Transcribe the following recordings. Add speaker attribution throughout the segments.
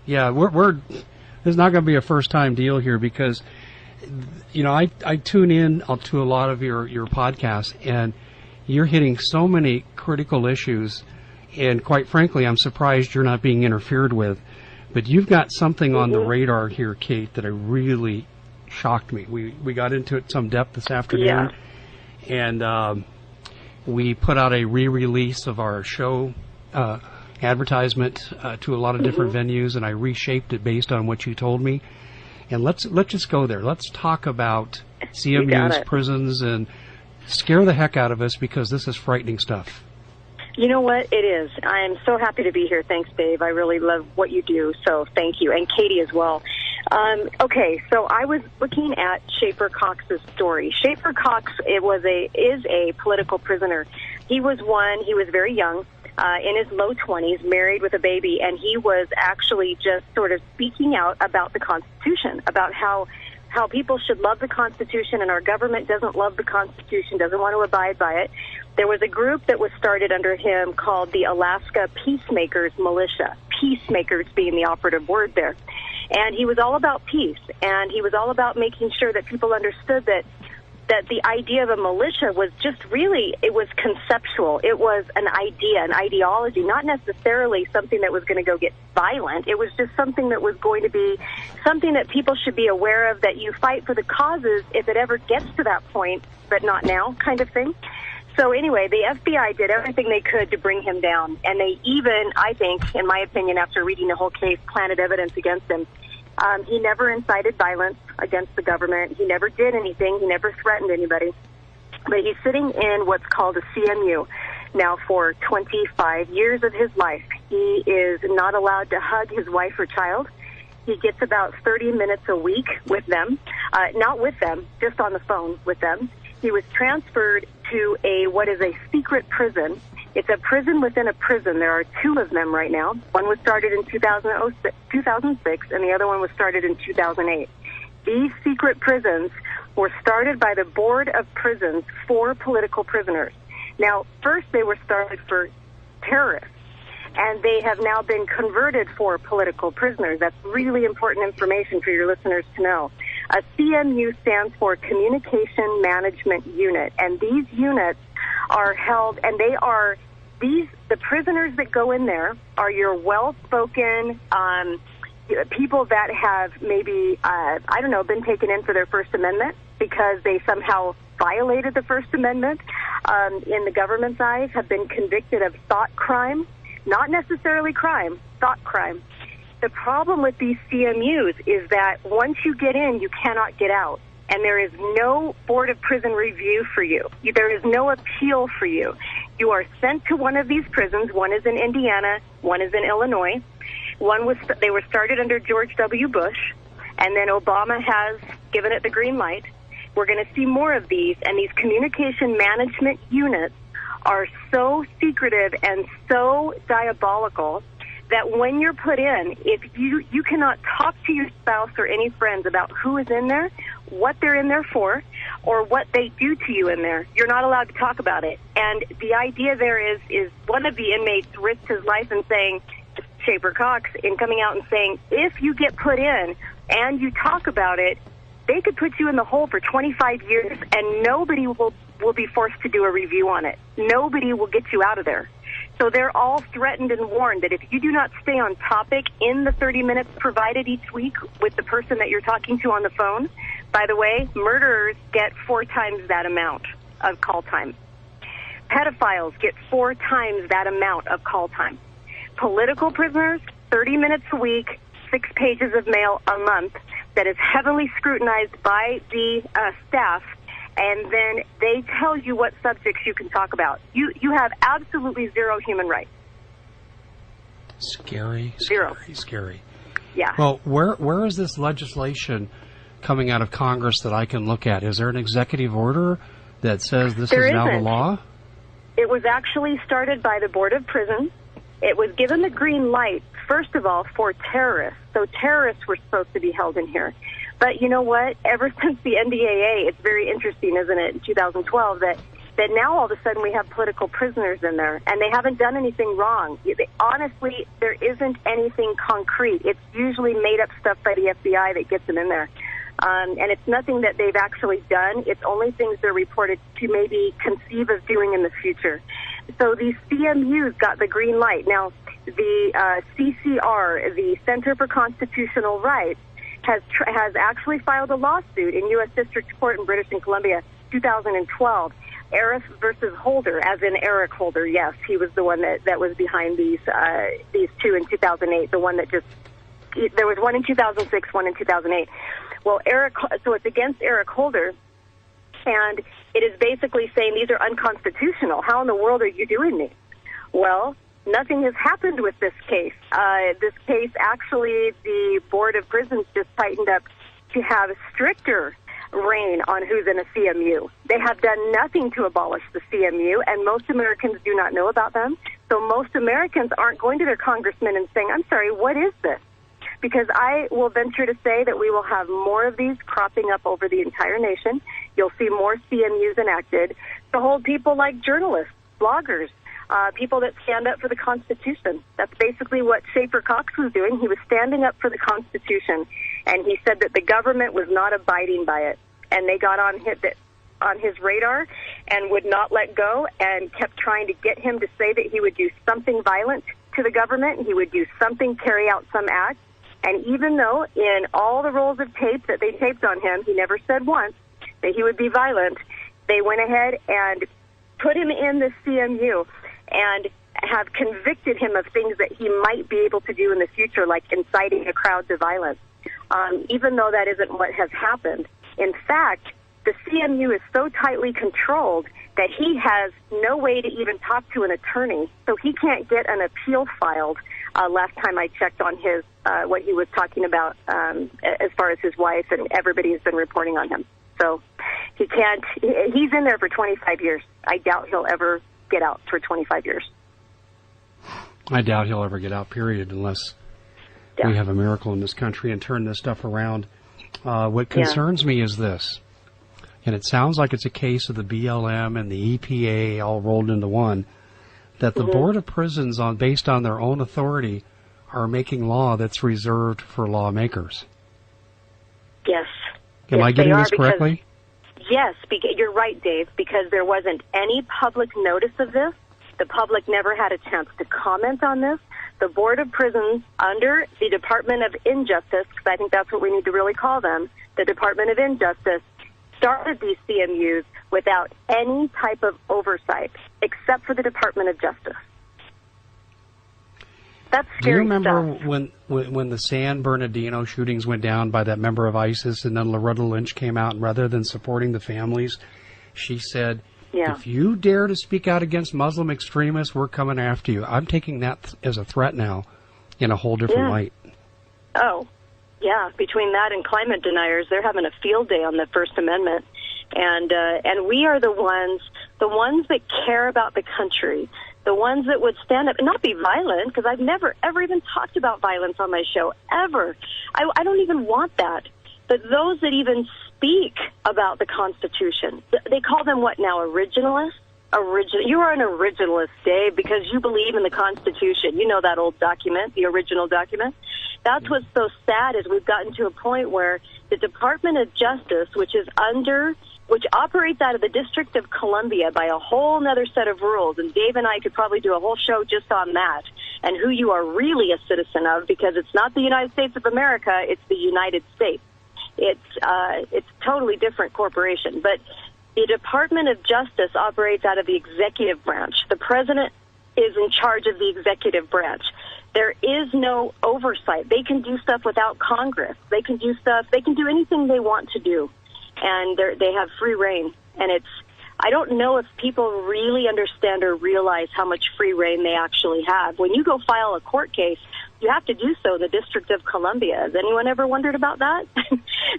Speaker 1: Yeah, this is not going to be a first-time deal here because, I tune in to a lot of your podcasts, and you're hitting so many critical issues, and quite frankly, I'm surprised you're not being interfered with. But you've got something on the radar here, Kate, that really shocked me. We got into it some depth this afternoon, and we put out a re-release of our show advertisement to a lot of different venues, and I reshaped it based on what you told me. And let's just go there. Let's talk about CMU's prisons and scare the heck out of us because this is frightening stuff.
Speaker 2: You know what? It is. I am so happy to be here. Thanks, Dave. I really love what you do, so thank you. And Katie as well. Okay, so I was looking at Schaeffer Cox's story. Schaeffer Cox is a political prisoner. He was very young, in his low 20s, married with a baby, and he was actually just sort of speaking out about the Constitution, about how people should love the Constitution, and our government doesn't love the Constitution, doesn't want to abide by it. There was a group that was started under him called the Alaska Peacemakers Militia, peacemakers being the operative word there. And he was all about peace, and he was all about making sure that people understood that the idea of a militia was just really, it was conceptual. It was an idea, an ideology, not necessarily something that was going to go get violent. It was just something that was going to be something that people should be aware of, that you fight for the causes if it ever gets to that point, but not now kind of thing. So anyway, the FBI did everything they could to bring him down, and they even, I think, in my opinion, after reading the whole case, planted evidence against him. He never incited violence against the government. He never did anything. He never threatened anybody. But he's sitting in what's called a CMU now for 25 years of his life. He is not allowed to hug his wife or child. He gets about 30 minutes a week with them, not with them, just on the phone with them. He was transferred to what is a secret prison. It's a prison within a prison. There are two of them right now. One was started in 2006, and the other one was started in 2008. These secret prisons were started by the Board of Prisons for political prisoners. Now, first they were started for terrorists, and they have now been converted for political prisoners. That's really important information for your listeners to know. A CMU stands for Communication Management Unit, and these units are held, and the prisoners that go in there are your well-spoken people that have maybe, been taken in for their First Amendment because they somehow violated the First Amendment in the government's eyes, have been convicted of thought crime, not necessarily crime, thought crime. The problem with these CMUs is that once you get in, you cannot get out. And there is no Board of Prison review for you. There is no appeal for you. You are sent to one of these prisons. One is in Indiana. One is in Illinois. They were started under George W. Bush, and then Obama has given it the green light. We're going to see more of these, and these communication management units are so secretive and so diabolical that when you're put in, if you cannot talk to your spouse or any friends about who is in there, what they're in there for, or what they do to you in there. You're not allowed to talk about it. And the idea there is one of the inmates risked his life in saying, Schaeffer Cox, in coming out and saying, if you get put in and you talk about it, they could put you in the hole for 25 years and nobody will be forced to do a review on it. Nobody will get you out of there. So they're all threatened and warned that if you do not stay on topic in the 30 minutes provided each week with the person that you're talking to on the phone, by the way, murderers get 4 times that amount of call time. Pedophiles get 4 times that amount of call time. Political prisoners, 30 minutes a week, 6 pages of mail a month that is heavily scrutinized by the staff, and then they tell you what subjects you can talk about. You have absolutely zero human rights.
Speaker 1: Scary.
Speaker 2: Zero.
Speaker 1: Scary.
Speaker 2: Yeah.
Speaker 1: Well, where is this legislation coming out of Congress that I can look at? Is there an executive order that says this is now the law?
Speaker 2: It was actually started by the Board of Prisons. It was given the green light, first of all, for terrorists. So terrorists were supposed to be held in here. But you know what? Ever since the NDAA, it's very interesting, isn't it, in 2012, that that now all of a sudden we have political prisoners in there, and they haven't done anything wrong. Honestly, there isn't anything concrete. It's usually made-up stuff by the FBI that gets them in there. And it's nothing that they've actually done. It's only things they're reported to maybe conceive of doing in the future. So these CMUs got the green light. Now, the CCR, the Center for Constitutional Rights, has actually filed a lawsuit in U.S. District Court in British Columbia, 2012. Arif versus Holder, as in Eric Holder. Yes, he was the one that was behind these two in 2008. The one that there was one in 2006, one in 2008. Well, so it's against Eric Holder, and it is basically saying these are unconstitutional. How in the world are you doing these? Well, nothing has happened with this case. This case, actually, the Board of Prisons just tightened up to have stricter reign on who's in a CMU. They have done nothing to abolish the CMU, and most Americans do not know about them. So most Americans aren't going to their congressmen and saying, I'm sorry, what is this? Because I will venture to say that we will have more of these cropping up over the entire nation. You'll see more CMUs enacted to hold people like journalists, bloggers, people that stand up for the Constitution. That's basically what Schaeffer Cox was doing. He was standing up for the Constitution, and he said that the government was not abiding by it. And they got on his radar and would not let go and kept trying to get him to say that he would do something violent to the government. He would do something, carry out some act. And even though in all the rolls of tape that they taped on him, he never said once that he would be violent, they went ahead and put him in the CMU and have convicted him of things that he might be able to do in the future, like inciting a crowd to violence, even though that isn't what has happened. In fact, the CMU is so tightly controlled that he has no way to even talk to an attorney, so he can't get an appeal filed. Last time I checked on his what he was talking about as far as his wife, and everybody has been reporting on him. So he can't. He's in there for 25 years. I doubt he'll ever get out for 25 years.
Speaker 1: I doubt he'll ever get out, period, unless we have a miracle in this country and turn this stuff around. What concerns me is this, and it sounds like it's a case of the BLM and the EPA all rolled into one, that the Board of Prisons, based on their own authority, are making law that's reserved for lawmakers.
Speaker 2: Yes.
Speaker 1: Am I getting this correctly?
Speaker 2: Yes, you're right, Dave, because there wasn't any public notice of this. The public never had a chance to comment on this. The Board of Prisons, under the Department of Injustice, because I think that's what we need to really call them, the Department of Injustice, started these CMUs without any type of oversight, except for the Department of Justice. That's scary.
Speaker 1: Do you remember
Speaker 2: stuff.
Speaker 1: when the San Bernardino shootings went down by that member of ISIS, and then Loretta Lynch came out, and rather than supporting the families, she said, if you dare to speak out against Muslim extremists, we're coming after you. I'm taking that as a threat now in a whole different light.
Speaker 2: Oh, yeah. Between that and climate deniers, they're having a field day on the First Amendment. And we are the ones that care about the country, the ones that would stand up and not be violent, because I've never, ever even talked about violence on my show, ever. I don't even want that. But those that even speak about the Constitution, they call them what now, originalists? You are an originalist, Dave, because you believe in the Constitution. You know that old document, the original document. That's what's so sad, is we've gotten to a point where the Department of Justice, which operates out of the District of Columbia by a whole other set of rules, and Dave and I could probably do a whole show just on that, and who you are really a citizen of, because it's not the United States of America, it's the United States. It's a totally different corporation. But the Department of Justice operates out of the executive branch. The president is in charge of the executive branch. There is no oversight. They can do stuff without Congress. They can do anything they want to do. And they have free reign. And I don't know if people really understand or realize how much free reign they actually have. When you go file a court case, you have to do so in the District of Columbia. Has anyone ever wondered about that?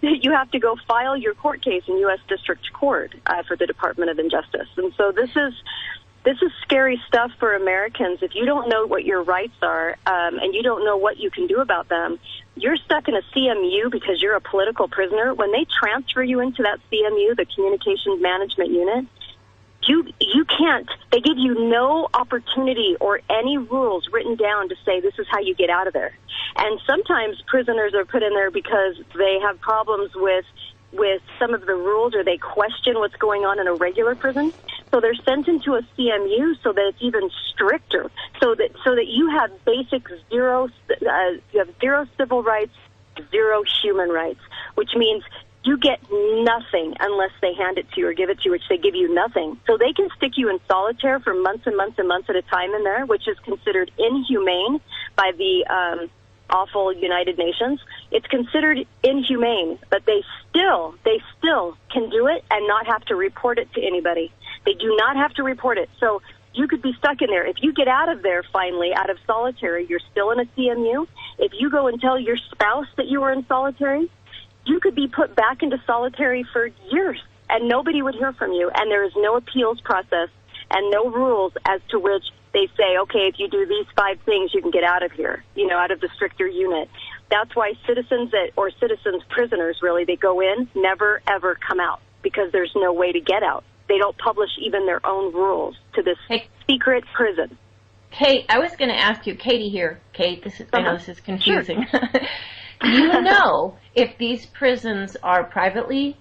Speaker 2: You have to go file your court case in U.S. District Court for the Department of Injustice. And so this is scary stuff for Americans. If you don't know what your rights are and you don't know what you can do about them, you're stuck in a CMU because you're a political prisoner. When they transfer you into that CMU, the Communications Management Unit, you can't, they give you no opportunity or any rules written down to say this is how you get out of there. And sometimes prisoners are put in there because they have problems with some of the rules, or they question what's going on in a regular prison. So they're sent into a CMU so that it's even stricter, so that you have basic zero civil rights, zero human rights, which means you get nothing unless they hand it to you or give it to you, which they give you nothing. So they can stick you in solitaire for months and months and months at a time in there, which is considered inhumane by the awful United Nations. It's considered inhumane, but they still can do it and not have to report it to anybody. They do not have to report it. So you could be stuck in there. If you get out of there finally, out of solitary, you're still in a CMU. If you go and tell your spouse that you were in solitary, you could be put back into solitary for years and nobody would hear from you. And there is no appeals process and no rules as to which they say, okay, if you do these 5 things, you can get out of here, out of the stricter unit. That's why citizens prisoners, really, they go in, never, ever come out because there's no way to get out. They don't publish even their own rules to this secret prison.
Speaker 3: Kate, I was going to ask you, Katie here. Kate, I know this is confusing. Sure. Do you know if these prisons are privately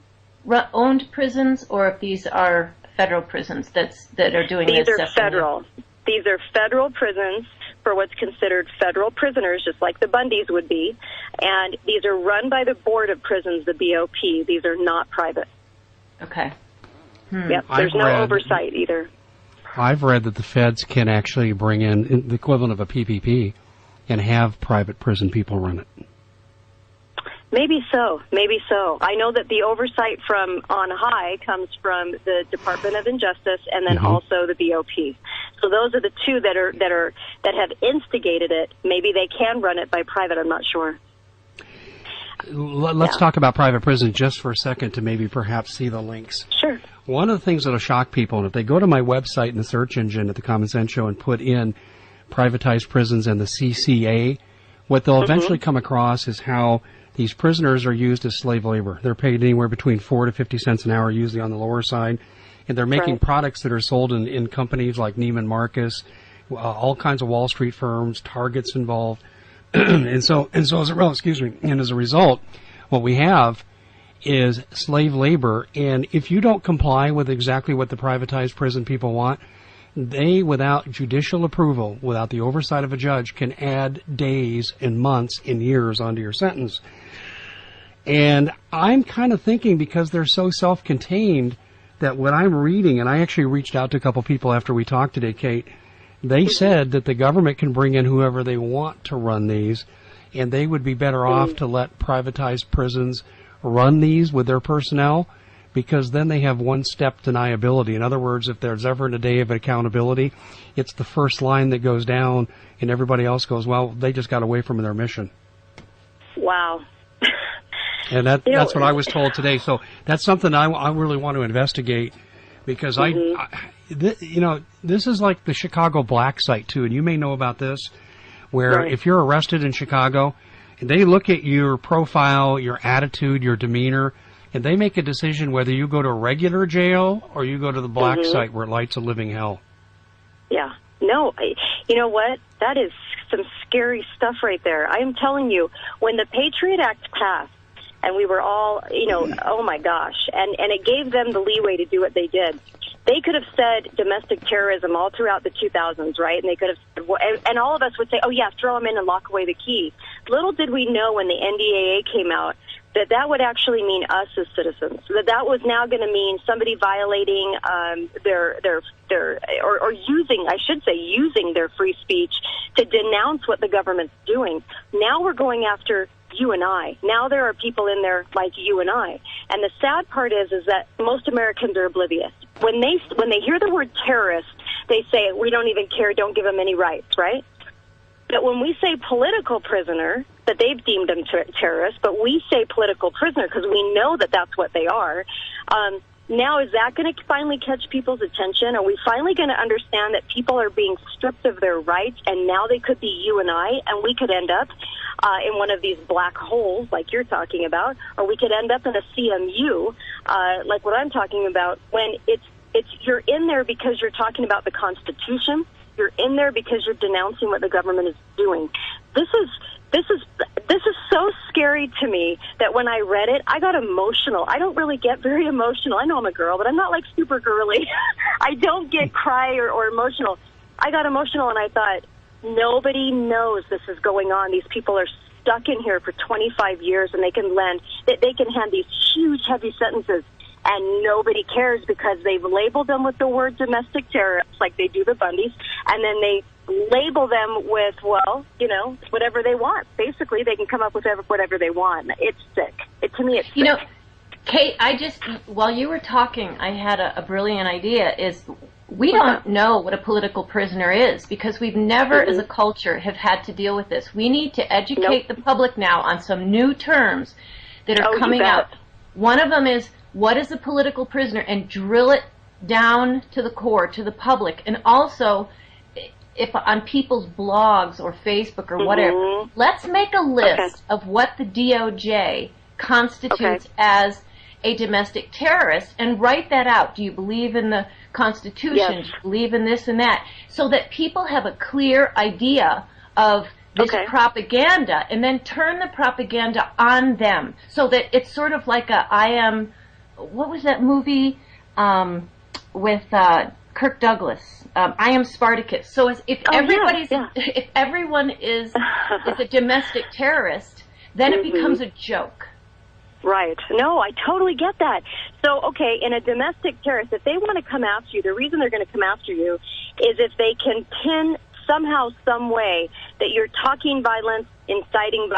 Speaker 3: owned prisons or if these are federal prisons that are doing this?
Speaker 2: These are federal. These are federal prisons for what's considered federal prisoners, just like the Bundys would be. And these are run by the Board of Prisons, the BOP. These are not private.
Speaker 3: Okay.
Speaker 2: Yep, there's no oversight either.
Speaker 1: I've read that the feds can actually bring in the equivalent of a PPP and have private prison people run it.
Speaker 2: Maybe so. I know that the oversight from on high comes from the Department of Injustice and then also the BOP. So those are the two that have instigated it. Maybe they can run it by private. I'm not sure.
Speaker 1: Let's talk about private prisons just for a second to maybe perhaps see the links.
Speaker 2: Sure.
Speaker 1: One of the things that will shock people, and if they go to my website in the search engine at the Common Sense Show and put in privatized prisons and the CCA, what they'll eventually come across is how these prisoners are used as slave labor. They're paid anywhere between 4 to 50 cents an hour, usually on the lower side. And they're making products that are sold in companies like Neiman Marcus, all kinds of Wall Street firms, Target's involved. and so as a result, what we have is slave labor. And if you don't comply with exactly what the privatized prison people want, they, without judicial approval, without the oversight of a judge, can add days and months and years onto your sentence. And I'm kind of thinking, because they're so self-contained, that what I'm reading, and I actually reached out to a couple people after we talked today, Kate, they said that the government can bring in whoever they want to run these, and they would be better off to let privatized prisons run these with their personnel, because then they have one-step deniability. In other words, if there's ever a day of accountability, it's the first line that goes down, and everybody else goes, well, they just got away from their mission.
Speaker 2: Wow.
Speaker 1: And that's what I was told today. So that's something I really want to investigate, because this is like the Chicago black site too, and you may know about this, where if you're arrested in Chicago, they look at your profile, your attitude, your demeanor, and they make a decision whether you go to a regular jail or you go to the black site where it lights a living hell. Yeah.
Speaker 2: No, you know what? That is some scary stuff right there. I am telling you, when the Patriot Act passed, and we were all, oh my gosh, and it gave them the leeway to do what they did. They could have said domestic terrorism all throughout the 2000s, right? And they could have said, and all of us would say, oh yeah, throw them in and lock away the key. Little did we know when the NDAA came out that would actually mean us as citizens. That was now going to mean somebody violating using their free speech to denounce what the government's doing. Now we're going after you and I. Now there are people in there like you and I. And the sad part is that most Americans are oblivious. When they hear the word terrorist, they say, we don't even care, don't give them any rights, right? But when we say political prisoner, that they've deemed them terrorists, but we say political prisoner because we know that that's what they are. Now, is that going to finally catch people's attention? Are we finally going to understand that people are being stripped of their rights, and now they could be you and I, and we could end up in one of these black holes like you're talking about, or we could end up in a CMU like what I'm talking about, when it's you're in there because you're talking about the Constitution. You're in there because you're denouncing what the government is doing. This is so scary to me that when I read it, I got emotional. I don't really get very emotional. I know I'm a girl, but I'm not like super girly. I don't get cry or emotional. I got emotional and I thought, nobody knows this is going on. These people are stuck in here for 25 years and they can hand these huge, heavy sentences. And nobody cares because they've labeled them with the word domestic terrorists like they do the Bundys. And then they label them with, well, whatever they want. Basically, they can come up with whatever they want. It's sick. To me, it's sick.
Speaker 3: Kate, while you were talking, I had a brilliant idea. We don't know what a political prisoner is because we've never, as a culture, have had to deal with this. We need to educate the public now on some new terms that are coming out. One of them is, what is a political prisoner? And drill it down to the core, to the public. And also, if on people's blogs or Facebook or whatever, let's make a list of what the DOJ constitutes as a domestic terrorist and write that out. Do you believe in the Constitution?
Speaker 2: Yes.
Speaker 3: Do you believe in this and that? So that people have a clear idea of this propaganda and then turn the propaganda on them so that it's sort of like what was that movie with Kirk Douglas? I Am Spartacus. So if everyone is a domestic terrorist, then it becomes a joke.
Speaker 2: Right. No, I totally get that. So, in a domestic terrorist, if they want to come after you, the reason they're going to come after you is if they can pin somehow, some way that you're talking violence, inciting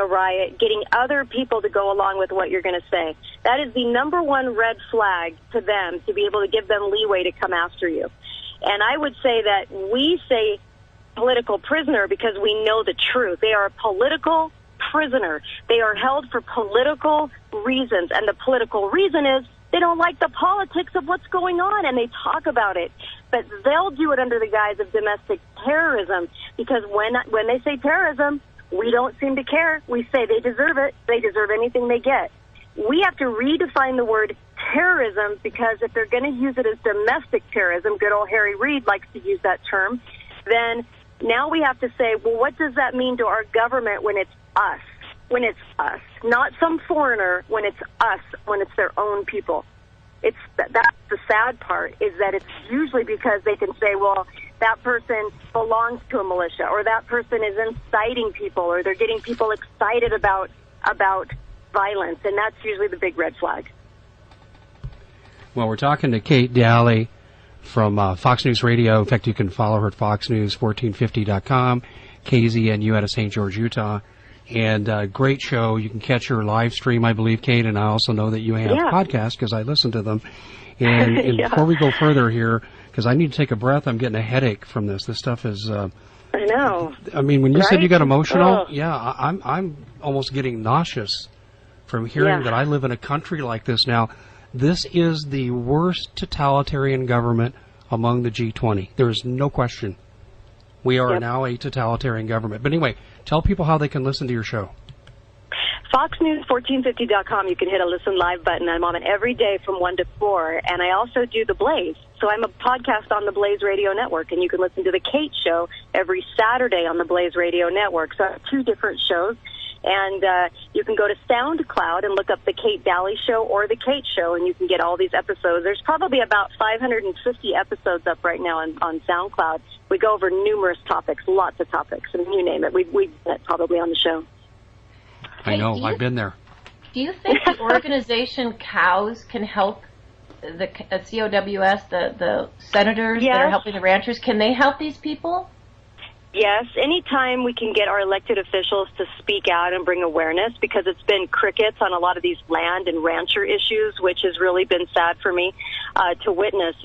Speaker 2: a riot, getting other people to go along with what you're going to say. That is the number one red flag to them to be able to give them leeway to come after you. And I would say that we say political prisoner because we know the truth. They are a political prisoner. They are held for political reasons, and the political reason is they don't like the politics of what's going on, and they talk about it. But they'll do it under the guise of domestic terrorism because when they say terrorism, we don't seem to care. We say they deserve it. They deserve anything they get. We have to redefine the word terrorism because if they're going to use it as domestic terrorism, good old Harry Reid likes to use that term, then now we have to say, well, what does that mean to our government when it's us? When it's us, not some foreigner, when it's us, when it's their own people. That's the sad part, is that it's usually because they can say, well, that person belongs to a militia, or that person is inciting people, or they're getting people excited about violence, and that's usually the big red flag.
Speaker 1: Well, we're talking to Kate Dalley from Fox News Radio. In fact, you can follow her at foxnews1450.com, KZNU out of St. George, Utah. And great show. You can catch her live stream, I believe, Kate, and I also know that you have podcasts because I listen to them. And before we go further here, because I need to take a breath, I'm getting a headache from this. This stuff is...
Speaker 2: I know.
Speaker 1: I mean, when you said you got emotional, I'm almost getting nauseous from hearing that I live in a country like this now. This is the worst totalitarian government among the G20. There is no question. We are now a totalitarian government. But anyway, tell people how they can listen to your show.
Speaker 2: Foxnews1450.com. You can hit a listen live button. I'm on it every day from 1 to 4. And I also do The Blaze. So I'm a podcast on the Blaze Radio Network. And you can listen to The Kate Show every Saturday on the Blaze Radio Network. So I have 2 different shows. And you can go to SoundCloud and look up The Kate Dalley Show or The Kate Show, and you can get all these episodes. There's probably about 550 episodes up right now on SoundCloud. We go over numerous topics, lots of topics, and you name it. We've done it probably on the show.
Speaker 1: I know. I've been there.
Speaker 3: Do you think the organization COWS can help the COWS, the senators that are helping the ranchers? Can they help these people?
Speaker 2: Yes, anytime we can get our elected officials to speak out and bring awareness, because it's been crickets on a lot of these land and rancher issues, which has really been sad for me to witness.